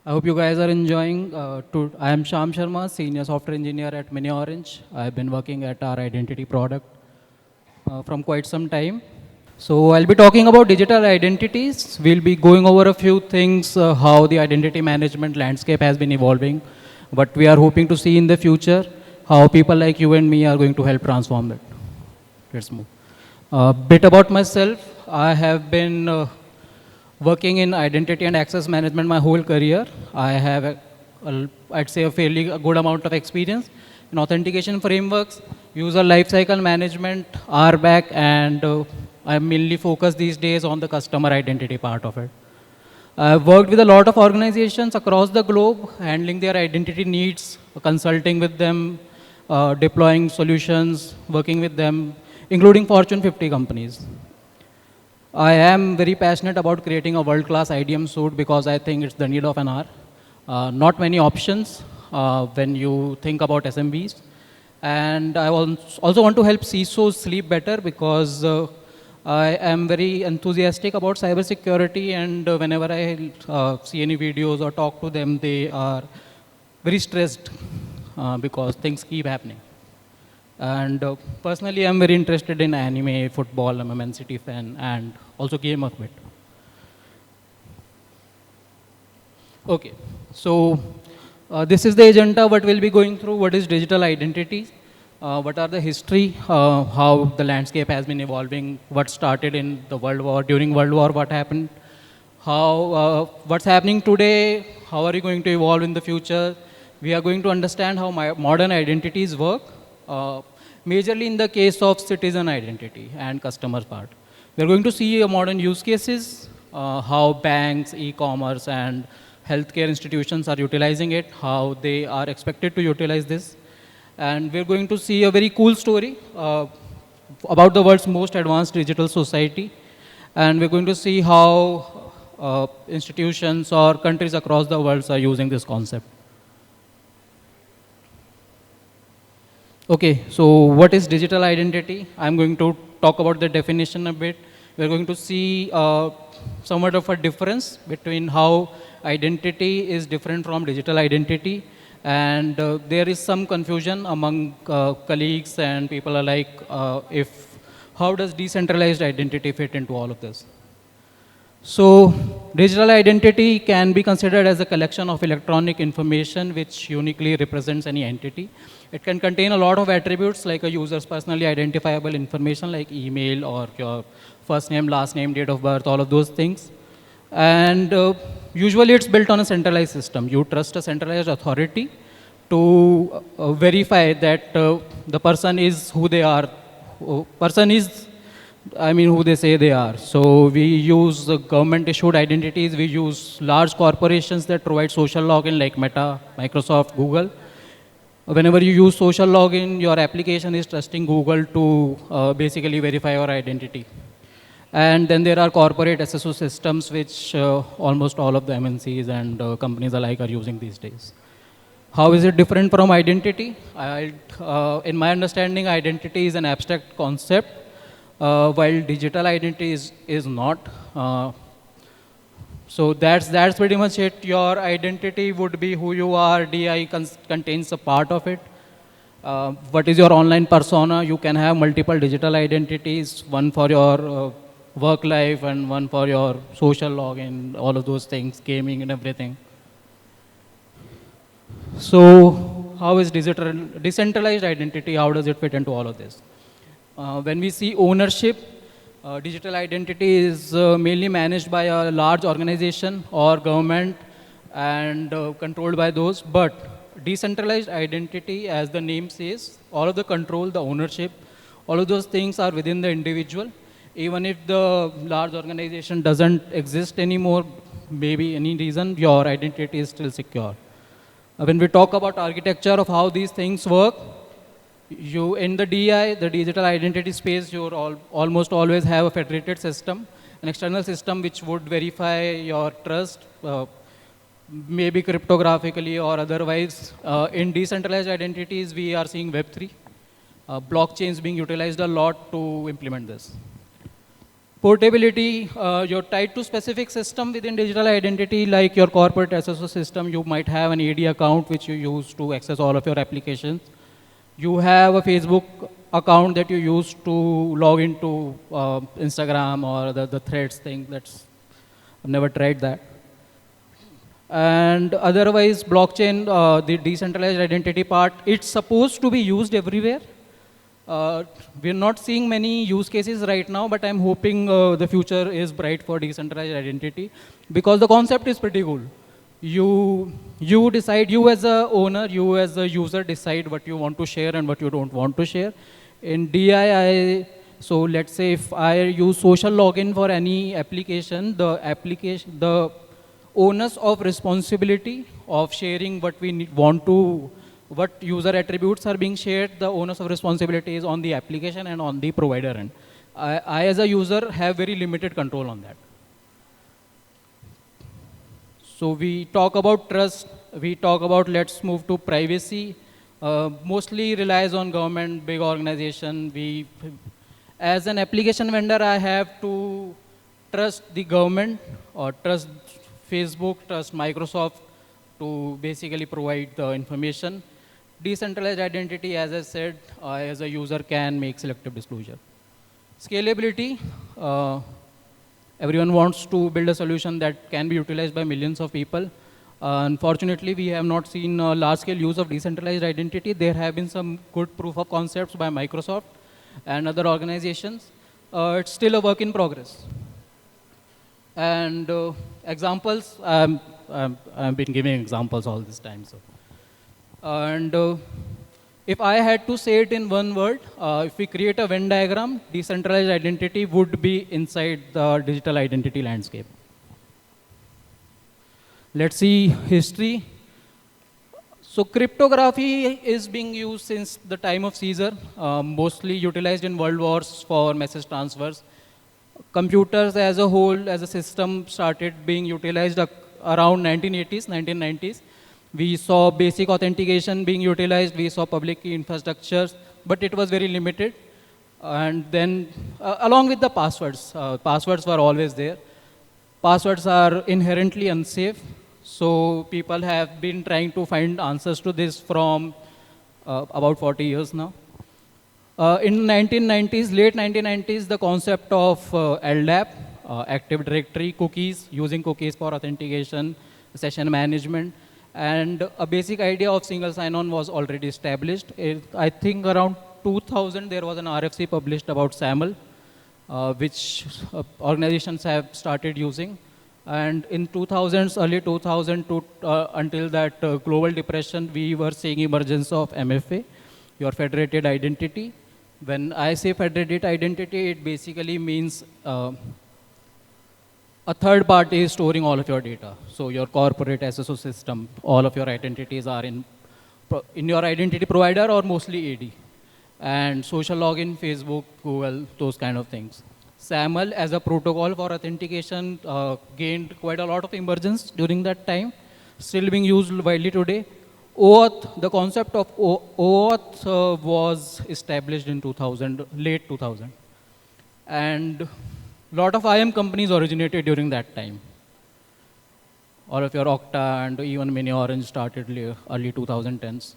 I hope you guys are enjoying. I am Shyam Sharma, Senior Software Engineer at miniOrange. I've been working at our identity product from quite some time. So I'll be talking about digital identities. We'll be going over a few things, how the identity management landscape has been evolving, what we are hoping to see in the future, how people like you and me are going to help transform it. Let's move. A bit about myself. I have been working in identity and access management my whole career. I have, I'd say, a fairly good amount of experience in authentication frameworks, user lifecycle management, RBAC, and I'm mainly focused these days on the customer identity part of it. I've worked with a lot of organizations across the globe, handling their identity needs, consulting with them, deploying solutions, working with them, including Fortune 50 companies. I am very passionate about creating a world-class IDM suite because I think it's the need of an hour. Not many options when you think about SMBs. And I also want to help CISOs sleep better because I am very enthusiastic about cybersecurity, and whenever I see any videos or talk to them, they are very stressed because things keep happening. And personally, I'm very interested in anime, football. I'm a Man City fan, and also game a bit. Okay, so this is the agenda. What we'll be going through. What is digital identity? What are the history? How the landscape has been evolving? What started in the World War? During World War, what happened? How what's happening today? How are you going to evolve in the future? We are going to understand how modern identities work. Majorly in the case of citizen identity and customer part. We're going to see modern use cases, how banks, e-commerce, and healthcare institutions are utilizing it, how they are expected to utilize this. And we're going to see a very cool story about the world's most advanced digital society. And we're going to see how institutions or countries across the world are using this concept. Okay, so what is digital identity? I'm going to talk about the definition a bit. We're going to see somewhat of a difference between how identity is different from digital identity. And there is some confusion among colleagues and people alike how does decentralized identity fit into all of this? So digital identity can be considered as a collection of electronic information which uniquely represents any entity. It can contain a lot of attributes like a user's personally identifiable information like email or your first name, last name, date of birth, all of those things. And usually it's built on a centralized system. You trust a centralized authority to verify that the person is who they are. Person is who they say they are. So we use government-issued identities. We use large corporations that provide social login like Meta, Microsoft, Google. Whenever you use social login, your application is trusting Google to basically verify your identity. And then there are corporate SSO systems, which almost all of the MNCs and companies alike are using these days. How is it different from identity? In my understanding, identity is an abstract concept, while digital identity is not. So that's pretty much it. Your identity would be who you are. DI contains a part of it. What is your online persona? You can have multiple digital identities, one for your work life and one for your social login, all of those things, gaming and everything. So how is decentralized identity, how does it fit into all of this? When we see ownership, digital identity is mainly managed by a large organization or government and controlled by those. But decentralized identity, as the name says, all of the control, the ownership, all of those things are within the individual. Even if the large organization doesn't exist anymore, maybe any reason, your identity is still secure. When we talk about architecture of how these things work, you in the DI, the digital identity space, you almost always have a federated system, an external system which would verify your trust, maybe cryptographically or otherwise. In decentralized identities, we are seeing Web3. Blockchains being utilized a lot to implement this. Portability, you're tied to specific system within digital identity, like your corporate SSO system. You might have an AD account which you use to access all of your applications. You have a Facebook account that you use to log into Instagram or the threads thing. I've never tried that. And otherwise, blockchain, the decentralized identity part, it's supposed to be used everywhere. We're not seeing many use cases right now, but I'm hoping the future is bright for decentralized identity because the concept is pretty cool. You decide, you as a owner, you as a user decide what you want to share and what you don't want to share. In DII, so let's say if I use social login for any application, the onus of responsibility of sharing what we want to, what user attributes are being shared, the onus of responsibility is on the application and on the provider end. I as a user have very limited control on that. So we talk about trust, we talk about let's move to privacy. Mostly relies on government, big organization. As an application vendor, I have to trust the government or trust Facebook, trust Microsoft to basically provide the information. Decentralized identity, as I said, as a user can make selective disclosure. Scalability, everyone wants to build a solution that can be utilized by millions of people. Unfortunately, we have not seen large-scale use of decentralized identity. There have been some good proof of concepts by Microsoft and other organizations. It's still a work in progress. And examples, I've been giving examples all this time. So. And if I had to say it in one word, if we create a Venn diagram, decentralized identity would be inside the digital identity landscape. Let's see history. So cryptography is being used since the time of Caesar, mostly utilized in world wars for message transfers. Computers as a whole, as a system, started being utilized around 1980s, 1990s. We saw basic authentication being utilized. We saw public key infrastructures, but it was very limited. And then, along with the passwords, passwords were always there. Passwords are inherently unsafe. So people have been trying to find answers to this from about 40 years now. In 1990s, late 1990s, the concept of LDAP, Active Directory cookies, using cookies for authentication, session management, and a basic idea of single sign-on was already established. I think around 2000, there was an RFC published about SAML, which organizations have started using. And in 2000s, early 2000 to until that global depression, we were seeing emergence of MFA, your federated identity. When I say federated identity, it basically means a third party is storing all of your data. So your corporate SSO system, all of your identities are in your identity provider or mostly AD. And social login, Facebook, Google, those kind of things. SAML as a protocol for authentication gained quite a lot of emergence during that time, still being used widely today. OAuth, the concept of OAuth was established in 2000, late 2000. And a lot of IAM companies originated during that time. All of your Okta and even miniOrange started early 2010s.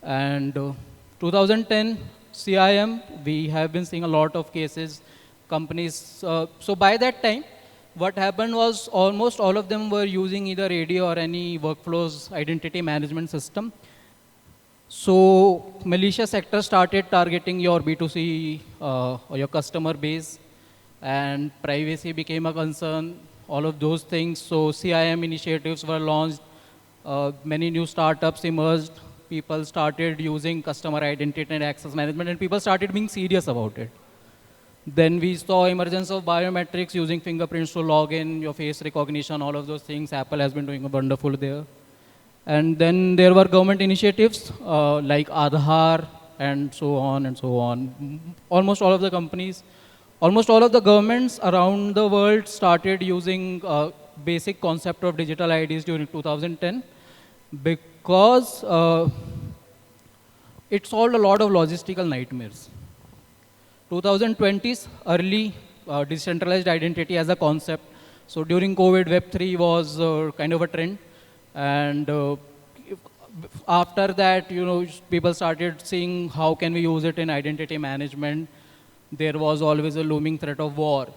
And 2010, CIM, we have been seeing a lot of cases, companies. So by that time, what happened was almost all of them were using either AD or any workflows identity management system. So malicious sector started targeting your B2C or your customer base, and privacy became a concern, all of those things. So CIM initiatives were launched, many new startups emerged, people started using customer identity and access management, and people started being serious about it. Then we saw emergence of biometrics using fingerprints to log in, your face recognition, all of those things. Apple has been doing wonderful there. And then there were government initiatives like Aadhaar and so on and so on. Almost all of the companies, almost all of the governments around the world started using basic concept of digital IDs during 2010 because it solved a lot of logistical nightmares. 2020s, early decentralized identity as a concept. So during COVID, Web3 was kind of a trend. And after that, people started seeing how can we use it in identity management. There was always a looming threat of war.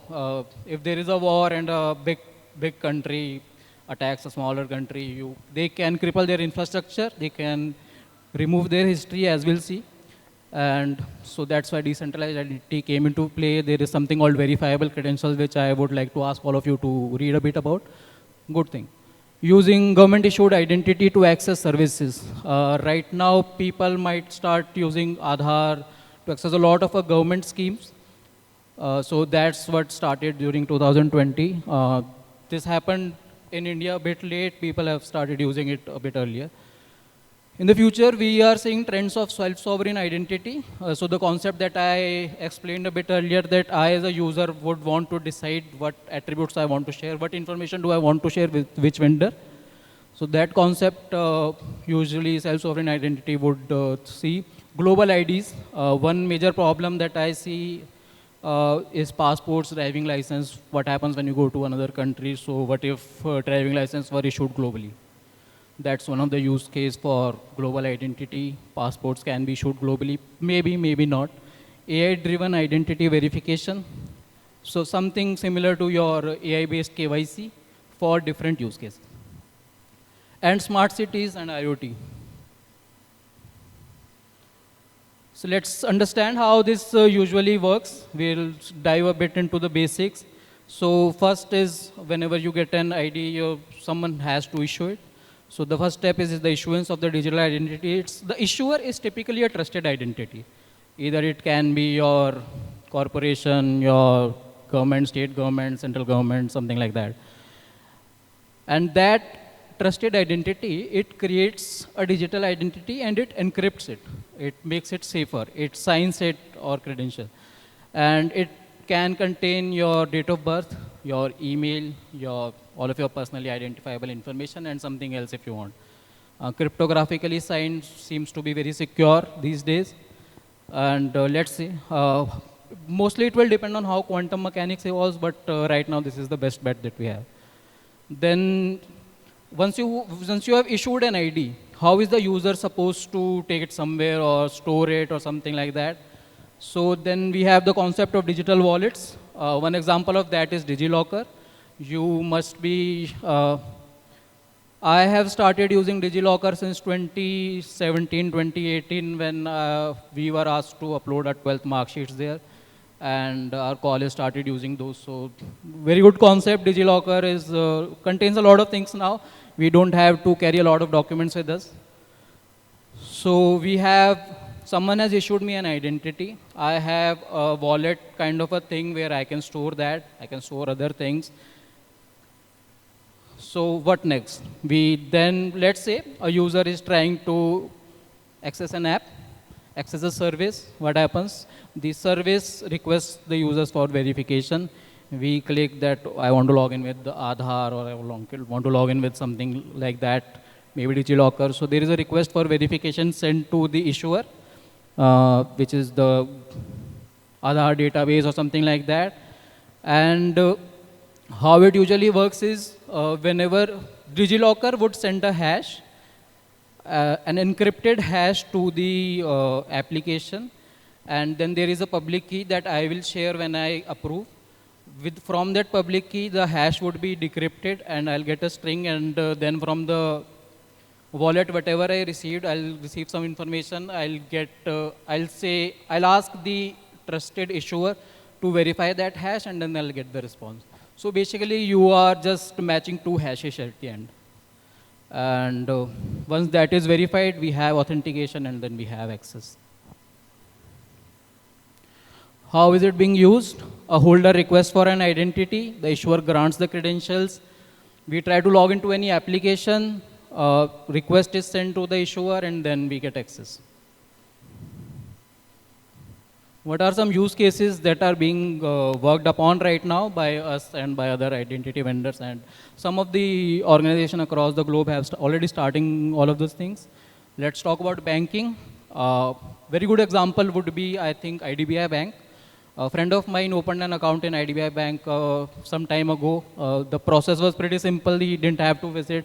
If there is a war and a big country attacks a smaller country, they can cripple their infrastructure, they can remove their history, as we'll see. And so that's why decentralized identity came into play. There is something called verifiable credentials, which I would like to ask all of you to read a bit about. Good thing. Using government-issued identity to access services. Right now, people might start using Aadhaar to access a lot of government schemes. So that's what started during 2020. This happened in India a bit late. People have started using it a bit earlier. In the future, we are seeing trends of self-sovereign identity. So the concept that I explained a bit earlier, that I as a user would want to decide what attributes I want to share, what information do I want to share with which vendor. So that concept, usually self-sovereign identity would see. Global IDs, one major problem that I see is passports, driving license. What happens when you go to another country? So what if driving license were issued globally? That's one of the use case for global identity. Passports can be issued globally, maybe, maybe not. AI-driven identity verification. So something similar to your AI-based KYC for different use cases. And smart cities and IoT. So let's understand how this usually works. We'll dive a bit into the basics. So first is, whenever you get an ID, someone has to issue it. So the first step is the issuance of the digital identity. The issuer is typically a trusted identity. Either it can be your corporation, your government, state government, central government, something like that. And that trusted identity, it creates a digital identity and it encrypts it. It makes it safer. It signs it or credential. And it can contain your date of birth, your email, all of your personally identifiable information, and something else if you want. Cryptographically signed seems to be very secure these days. And let's see. Mostly it will depend on how quantum mechanics evolves, but right now this is the best bet that we have. Then once you have issued an ID, how is the user supposed to take it somewhere or store it or something like that? So then we have the concept of digital wallets. One example of that is DigiLocker. You must be, I have started using DigiLocker since 2017, 2018 when we were asked to upload our 12th mark sheets there. And our college started using those. So very good concept. DigiLocker contains a lot of things now. We don't have to carry a lot of documents with us. So we have, someone has issued me an identity. I have a wallet kind of a thing where I can store that. I can store other things. So what next? Let's say a user is trying to access an app, access a service. What happens? The service requests the users for verification. We click that I want to log in with the Aadhaar, or I want to log in with something like that, maybe DigiLocker. So there is a request for verification sent to the issuer, which is the Aadhaar database or something like that. And how it usually works is, whenever DigiLocker would send a hash, an encrypted hash to the application, and then there is a public key that I will share when I approve. From that public key, the hash would be decrypted, and I'll get a string, and then from the wallet, whatever I received, I'll receive some information. I'll ask the trusted issuer to verify that hash, and then I'll get the response. So basically, you are just matching two hashes at the end. And once that is verified, we have authentication, and then we have access. How is it being used? A holder requests for an identity. The issuer grants the credentials. We try to log into any application. Request is sent to the issuer, and then we get access. What are some use cases that are being worked upon right now by us and by other identity vendors? And some of the organizations across the globe have already starting all of those things. Let's talk about banking. Very good example would be, I think, IDBI Bank. A friend of mine opened an account in IDBI Bank some time ago. The process was pretty simple. He didn't have to visit.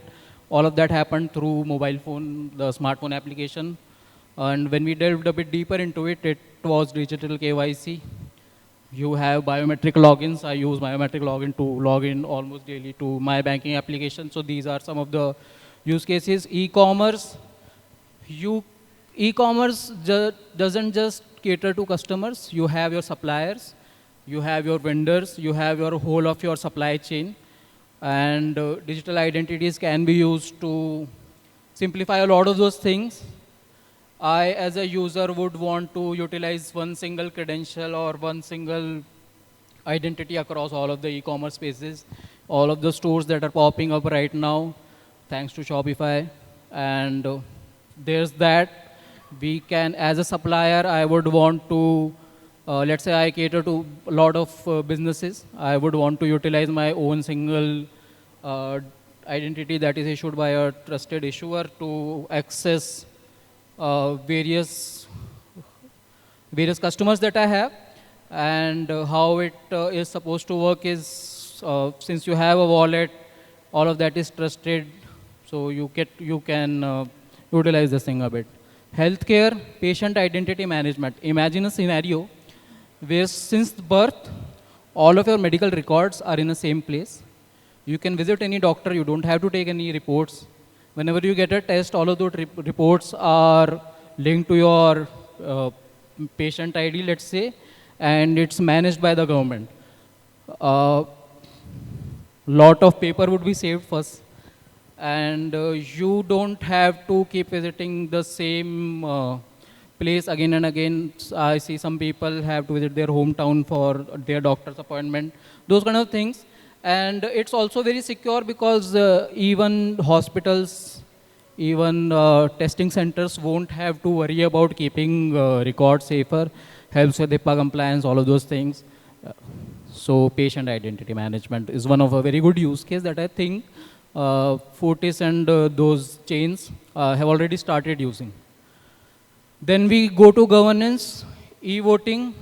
All of that happened through mobile phone, the smartphone application. And when we delved a bit deeper into it, it was digital KYC. You have biometric logins. I use biometric login to log in almost daily to my banking application. So these are some of the use cases. E-commerce. E-commerce doesn't just cater to customers. You have your suppliers, you have your vendors, you have your whole of your supply chain. And digital identities can be used to simplify a lot of those things. I, as a user, would want to utilize one single credential or one single identity across all of the e-commerce spaces, all of the stores that are popping up right now, thanks to Shopify. And there's that. We can, as a supplier, I would want to, let's say I cater to a lot of businesses. I would want to utilize my own single identity that is issued by a trusted issuer to access various customers that I have. And how it is supposed to work is, since you have a wallet, all of that is trusted, so you can utilize this thing a bit. Healthcare, patient identity management. Imagine a scenario where since birth, all of your medical records are in the same place. You can visit any doctor, you don't have to take any reports. Whenever you get a test, all of those reports are linked to your patient ID, let's say, and it's managed by the government. Lot of paper would be saved first, and you don't have to keep visiting the same place again and again. I see some people have to visit their hometown for their doctor's appointment, those kind of things. And it's also very secure because even hospitals, even testing centers won't have to worry about keeping records safer, helps with HIPAA compliance, all of those things. So patient identity management is one of a very good use case that I think Fortis and those chains have already started using. Then we go to governance, e-voting.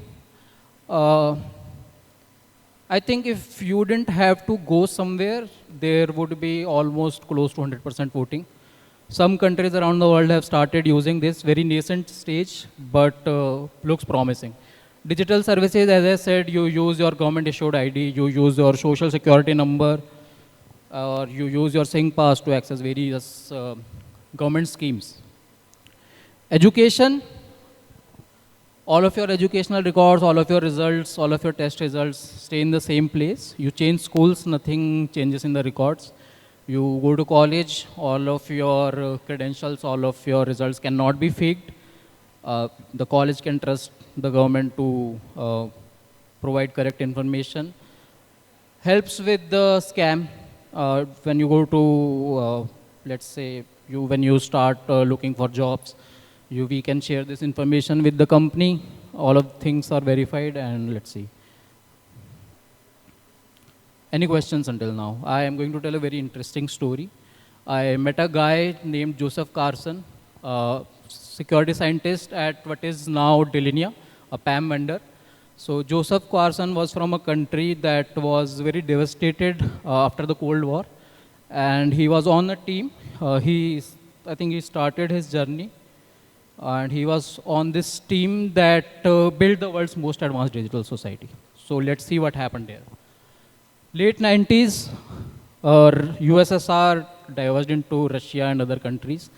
I think if you didn't have to go somewhere, there would be almost close to 100% voting. Some countries around the world have started using this, very nascent stage, but looks promising. Digital services, as I said, you use your government issued ID, you use your social security number, or you use your sync pass to access various government schemes. Education, all of your educational records, all of your results, all of your test results stay in the same place. You change schools, nothing changes in the records. You go to college, all of your credentials, all of your results cannot be faked. The college can trust the government to provide correct information. Helps with the scam. When you go to, let's say, when you start looking for jobs, we can share this information with the company. All of things are verified, and let's see. Any questions until now? I am going to tell a very interesting story. I met a guy named Joseph Carson, security scientist at what is now Delinea, a PAM vendor. So Joseph Carson was from a country that was very devastated after the Cold War. And he was on a team. I think he started his journey. And he was on this team that built the world's most advanced digital society. So let's see what happened there. Late 90s, USSR diverged into Russia and other countries.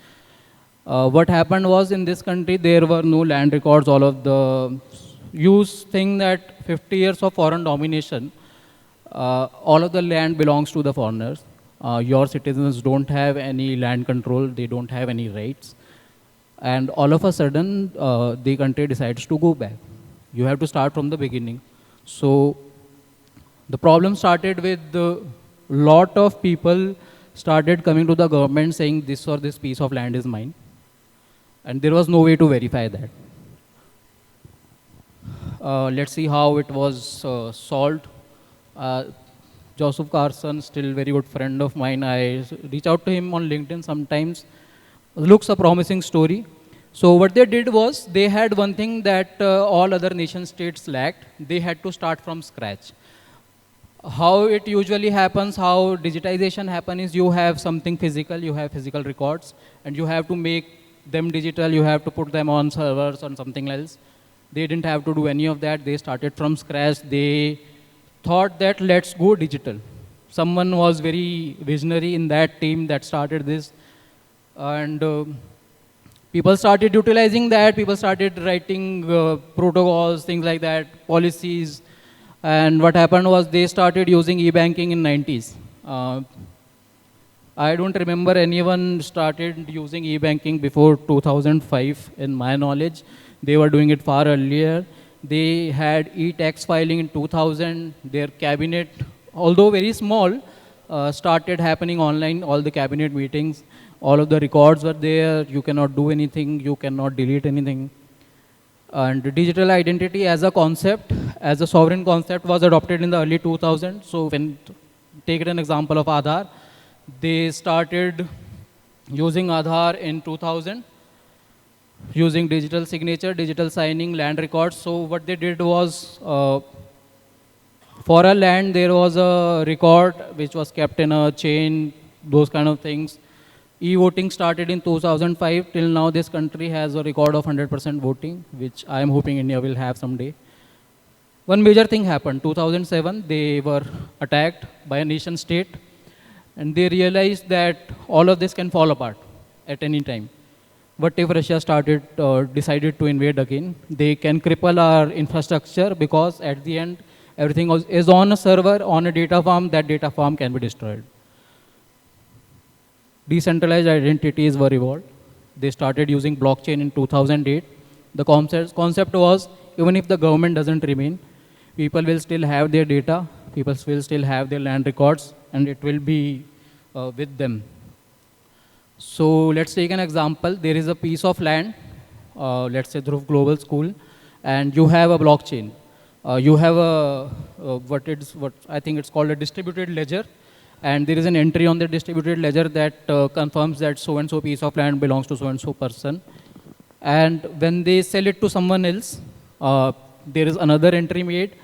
What happened was, in this country, there were no land records. All of the use thing that 50 years of foreign domination, all of the land belongs to the foreigners. Your citizens don't have any land control. They don't have any rights. And all of a sudden, the country decides to go back. You have to start from the beginning. So the problem started with a lot of people started coming to the government saying this or this piece of land is mine. And there was no way to verify that. Let's see how it was solved. Joseph Carson, still very good friend of mine. I reach out to him on LinkedIn sometimes. Looks a promising story. So what they did was they had one thing that all other nation states lacked. They had to start from scratch. How it usually happens, how digitization happens is you have something physical, you have physical records, and you have to make them digital, you have to put them on servers or something else. They didn't have to do any of that. They started from scratch. They thought that let's go digital. Someone was very visionary in that team that started this. And people started utilizing that. People started writing protocols, things like that, policies. And what happened was they started using e-banking in 90s. I don't remember anyone started using e-banking before 2005 in my knowledge. They were doing it far earlier. They had e-tax filing in 2000. Their cabinet, although very small, started happening online, all the cabinet meetings. All of the records were there. You cannot do anything. You cannot delete anything. And digital identity as a concept, as a sovereign concept, was adopted in the early 2000s. So when, take an example of Aadhaar, they started using Aadhaar in 2000, using digital signature, digital signing, land records. So what they did was, for a land, there was a record which was kept in a chain, those kind of things. E-voting started in 2005. Till now, this country has a record of 100% voting, which I am hoping India will have someday. One major thing happened. 2007, they were attacked by a nation state, and they realized that all of this can fall apart at any time. What if Russia decided to invade again? They can cripple our infrastructure because at the end, everything is on a server, on a data farm. That data farm can be destroyed. Decentralized identities were evolved. They started using blockchain in 2008. The concept was, even if the government doesn't remain, people will still have their data, people will still have their land records, and it will be with them. So let's take an example. There is a piece of land, let's say through global school, and you have a blockchain. You have what I think it's called a distributed ledger. And there is an entry on the distributed ledger that confirms that so-and-so piece of land belongs to so-and-so person. And when they sell it to someone else, there is another entry made.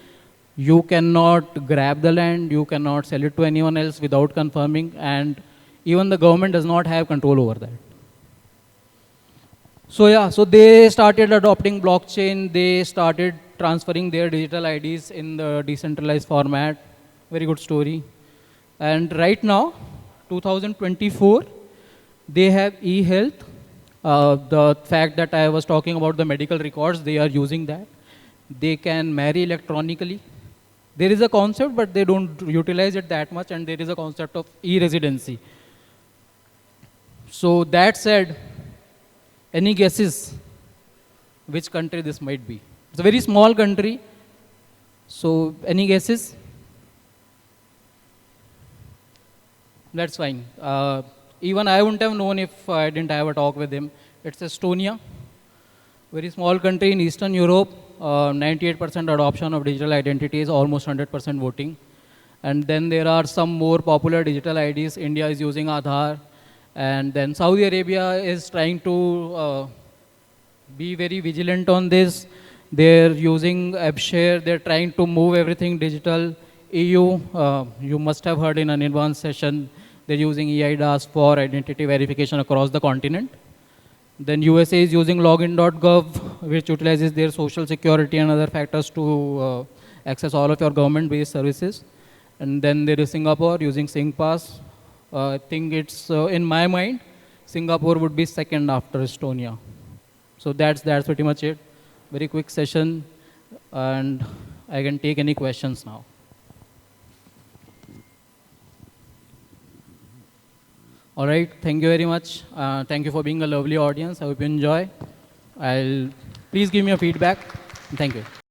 You cannot grab the land, you cannot sell it to anyone else without confirming, and even the government does not have control over that. So yeah, so they started adopting blockchain, they started transferring their digital IDs in the decentralized format. Very good story. And right now, 2024, they have e-health. The fact that I was talking about the medical records, they are using that. They can marry electronically. There is a concept, but they don't utilize it that much, and there is a concept of e-residency. So that said, any guesses which country this might be? It's a very small country. So any guesses? That's fine. Even I wouldn't have known if I didn't have a talk with him. It's Estonia, very small country in Eastern Europe. 98% adoption of digital identities, almost 100% voting. And then there are some more popular digital IDs. India is using Aadhaar. And then Saudi Arabia is trying to be very vigilant on this. They're using AppShare. They're trying to move everything digital. EU, you must have heard in an advanced session, they're using eIDAS for identity verification across the continent. Then USA is using login.gov, which utilizes their social security and other factors to access all of your government-based services. And then there is Singapore using SingPass. I think it's, in my mind, Singapore would be second after Estonia. So that's pretty much it. Very quick session, and I can take any questions now. All right, thank you very much. Thank you for being a lovely audience. I hope you enjoy. Please give me a feedback. Thank you.